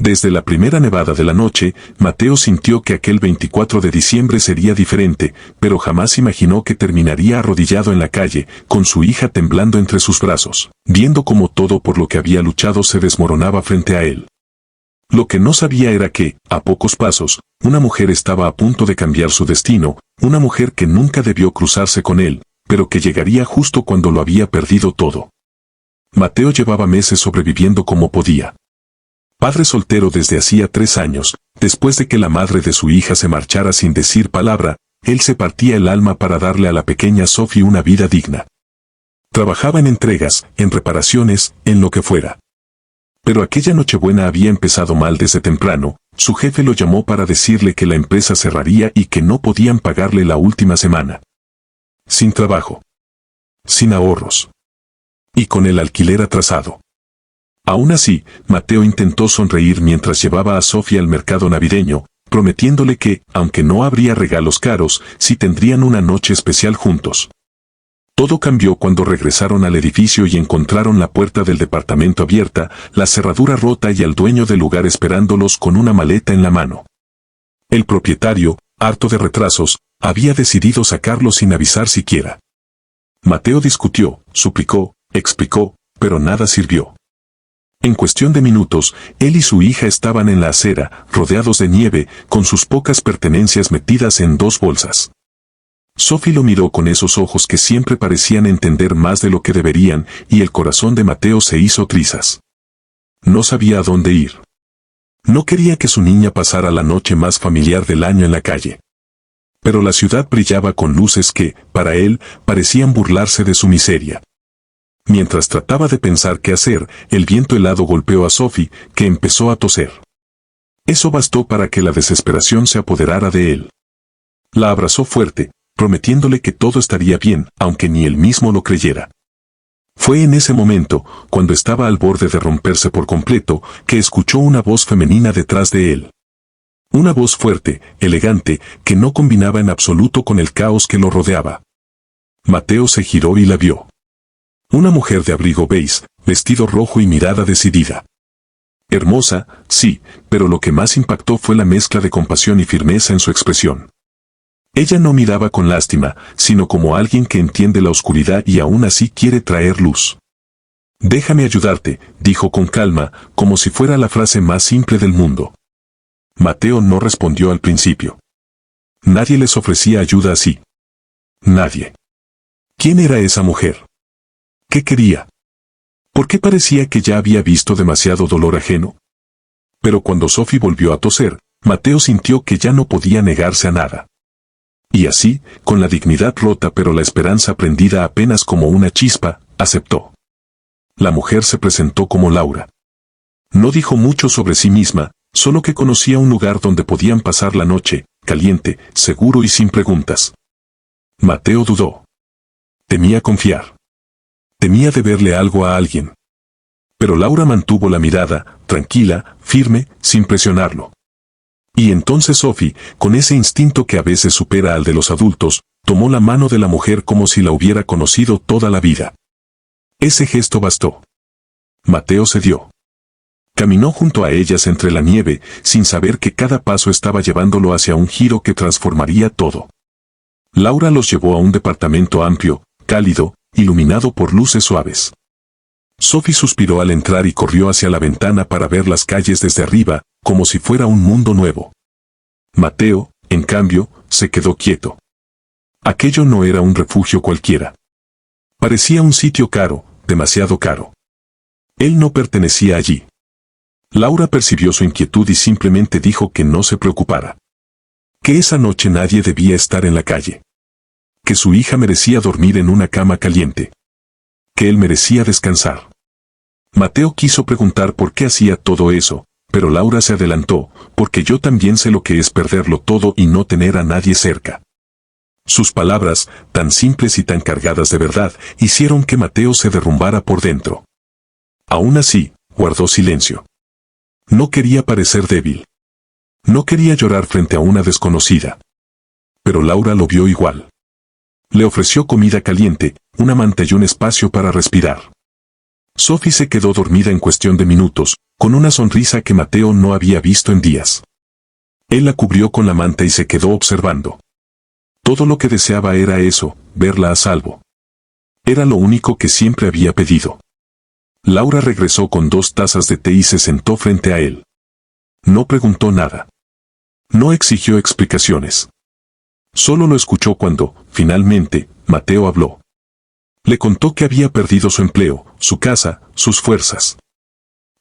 Desde la primera nevada de la noche, Mateo sintió que aquel 24 de diciembre sería diferente, pero jamás imaginó que terminaría arrodillado en la calle, con su hija temblando entre sus brazos, viendo cómo todo por lo que había luchado se desmoronaba frente a él. Lo que no sabía era que, a pocos pasos, una mujer estaba a punto de cambiar su destino, una mujer que nunca debió cruzarse con él, pero que llegaría justo cuando lo había perdido todo. Mateo llevaba meses sobreviviendo como podía. Padre soltero desde hacía 3 años, después de que la madre de su hija se marchara sin decir palabra, él se partía el alma para darle a la pequeña Sophie una vida digna. Trabajaba en entregas, en reparaciones, en lo que fuera. Pero aquella Nochebuena había empezado mal desde temprano, su jefe lo llamó para decirle que la empresa cerraría y que no podían pagarle la última semana. Sin trabajo. Sin ahorros. Y con el alquiler atrasado. Aún así, Mateo intentó sonreír mientras llevaba a Sophie al mercado navideño, prometiéndole que, aunque no habría regalos caros, sí tendrían una noche especial juntos. Todo cambió cuando regresaron al edificio y encontraron la puerta del departamento abierta, la cerradura rota y al dueño del lugar esperándolos con una maleta en la mano. El propietario, harto de retrasos, había decidido sacarlo sin avisar siquiera. Mateo discutió, suplicó, explicó, pero nada sirvió. En cuestión de minutos, él y su hija estaban en la acera, rodeados de nieve, con sus pocas pertenencias metidas en 2 bolsas. Sophie lo miró con esos ojos que siempre parecían entender más de lo que deberían, y el corazón de Mateo se hizo trizas. No sabía a dónde ir. No quería que su niña pasara la noche más familiar del año en la calle. Pero la ciudad brillaba con luces que, para él, parecían burlarse de su miseria. Mientras trataba de pensar qué hacer, el viento helado golpeó a Sophie, que empezó a toser. Eso bastó para que la desesperación se apoderara de él. La abrazó fuerte, prometiéndole que todo estaría bien, aunque ni él mismo lo creyera. Fue en ese momento, cuando estaba al borde de romperse por completo, que escuchó una voz femenina detrás de él. Una voz fuerte, elegante, que no combinaba en absoluto con el caos que lo rodeaba. Mateo se giró y la vio. Una mujer de abrigo beige, vestido rojo y mirada decidida. Hermosa, sí, pero lo que más impactó fue la mezcla de compasión y firmeza en su expresión. Ella no miraba con lástima, sino como alguien que entiende la oscuridad y aún así quiere traer luz. Déjame ayudarte, dijo con calma, como si fuera la frase más simple del mundo. Mateo no respondió al principio. Nadie les ofrecía ayuda así. Nadie. ¿Quién era esa mujer? ¿Qué quería? ¿Por qué parecía que ya había visto demasiado dolor ajeno? Pero cuando Sophie volvió a toser, Mateo sintió que ya no podía negarse a nada. Y así, con la dignidad rota pero la esperanza prendida apenas como una chispa, aceptó. La mujer se presentó como Laura. No dijo mucho sobre sí misma, solo que conocía un lugar donde podían pasar la noche, caliente, seguro y sin preguntas. Mateo dudó. Temía confiar. Temía deberle algo a alguien. Pero Laura mantuvo la mirada, tranquila, firme, sin presionarlo. Y entonces Sophie, con ese instinto que a veces supera al de los adultos, tomó la mano de la mujer como si la hubiera conocido toda la vida. Ese gesto bastó. Mateo cedió. Caminó junto a ellas entre la nieve, sin saber que cada paso estaba llevándolo hacia un giro que transformaría todo. Laura los llevó a un departamento amplio, cálido, iluminado por luces suaves. Sophie suspiró al entrar y corrió hacia la ventana para ver las calles desde arriba, como si fuera un mundo nuevo. Mateo, en cambio, se quedó quieto. Aquello no era un refugio cualquiera. Parecía un sitio caro, demasiado caro. Él no pertenecía allí. Laura percibió su inquietud y simplemente dijo que no se preocupara. Que esa noche nadie debía estar en la calle. Que su hija merecía dormir en una cama caliente. Que él merecía descansar. Mateo quiso preguntar por qué hacía todo eso, pero Laura se adelantó, porque yo también sé lo que es perderlo todo y no tener a nadie cerca. Sus palabras, tan simples y tan cargadas de verdad, hicieron que Mateo se derrumbara por dentro. Aún así, guardó silencio. No quería parecer débil. No quería llorar frente a una desconocida. Pero Laura lo vio igual. Le ofreció comida caliente, una manta y un espacio para respirar. Sophie se quedó dormida en cuestión de minutos, con una sonrisa que Mateo no había visto en días. Él la cubrió con la manta y se quedó observando. Todo lo que deseaba era eso, verla a salvo. Era lo único que siempre había pedido. Laura regresó con 2 tazas de té y se sentó frente a él. No preguntó nada. No exigió explicaciones. Solo lo escuchó cuando, finalmente, Mateo habló. Le contó que había perdido su empleo, su casa, sus fuerzas.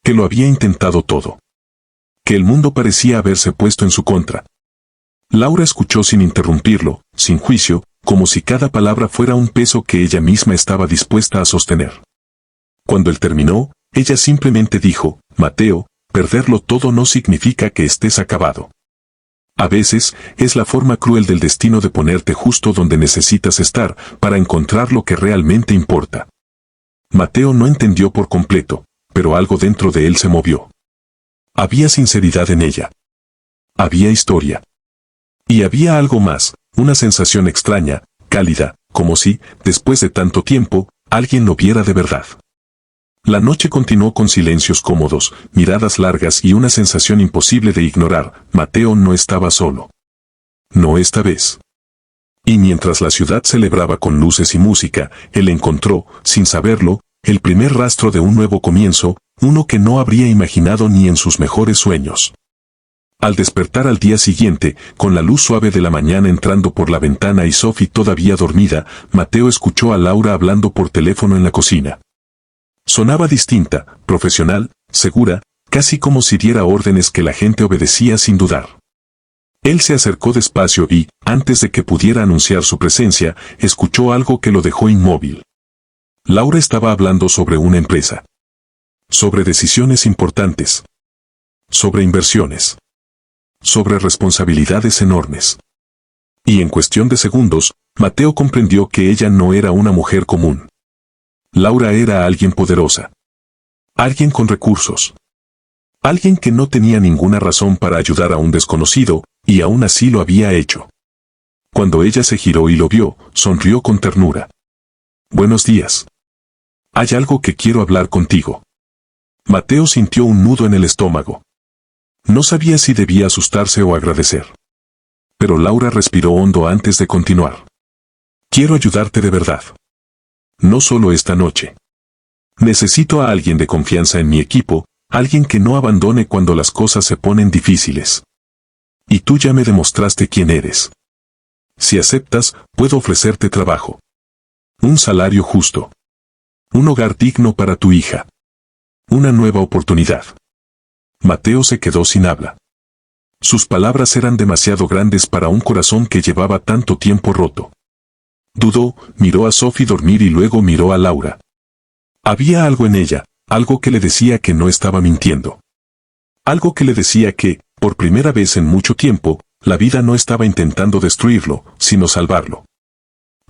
Que lo había intentado todo. Que el mundo parecía haberse puesto en su contra. Laura escuchó sin interrumpirlo, sin juicio, como si cada palabra fuera un peso que ella misma estaba dispuesta a sostener. Cuando él terminó, ella simplemente dijo, Mateo, perderlo todo no significa que estés acabado. A veces, es la forma cruel del destino de ponerte justo donde necesitas estar, para encontrar lo que realmente importa. Mateo no entendió por completo, pero algo dentro de él se movió. Había sinceridad en ella. Había historia. Y había algo más, una sensación extraña, cálida, como si, después de tanto tiempo, alguien lo viera de verdad. La noche continuó con silencios cómodos, miradas largas y una sensación imposible de ignorar. Mateo no estaba solo. No esta vez. Y mientras la ciudad celebraba con luces y música, él encontró, sin saberlo, el primer rastro de un nuevo comienzo, uno que no habría imaginado ni en sus mejores sueños. Al despertar al día siguiente, con la luz suave de la mañana entrando por la ventana y Sophie todavía dormida, Mateo escuchó a Laura hablando por teléfono en la cocina. Sonaba distinta, profesional, segura, casi como si diera órdenes que la gente obedecía sin dudar. Él se acercó despacio y, antes de que pudiera anunciar su presencia, escuchó algo que lo dejó inmóvil. Laura estaba hablando sobre una empresa. Sobre decisiones importantes. Sobre inversiones. Sobre responsabilidades enormes. Y en cuestión de segundos, Mateo comprendió que ella no era una mujer común. Laura era alguien poderosa. Alguien con recursos. Alguien que no tenía ninguna razón para ayudar a un desconocido, y aún así lo había hecho. Cuando ella se giró y lo vio, sonrió con ternura. Buenos días. Hay algo que quiero hablar contigo. Mateo sintió un nudo en el estómago. No sabía si debía asustarse o agradecer. Pero Laura respiró hondo antes de continuar. Quiero ayudarte de verdad. No solo esta noche. Necesito a alguien de confianza en mi equipo, alguien que no abandone cuando las cosas se ponen difíciles. Y tú ya me demostraste quién eres. Si aceptas, puedo ofrecerte trabajo. Un salario justo. Un hogar digno para tu hija. Una nueva oportunidad. Mateo se quedó sin habla. Sus palabras eran demasiado grandes para un corazón que llevaba tanto tiempo roto. Dudó, miró a Sophie dormir y luego miró a Laura. Había algo en ella, algo que le decía que no estaba mintiendo. Algo que le decía que, por primera vez en mucho tiempo, la vida no estaba intentando destruirlo, sino salvarlo.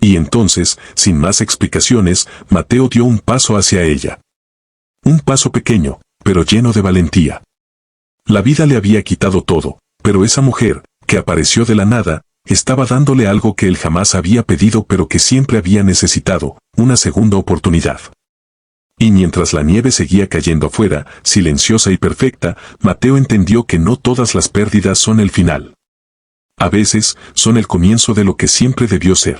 Y entonces, sin más explicaciones, Mateo dio un paso hacia ella. Un paso pequeño, pero lleno de valentía. La vida le había quitado todo, pero esa mujer, que apareció de la nada, estaba dándole algo que él jamás había pedido pero que siempre había necesitado, una segunda oportunidad. Y mientras la nieve seguía cayendo afuera, silenciosa y perfecta, Mateo entendió que no todas las pérdidas son el final. A veces, son el comienzo de lo que siempre debió ser.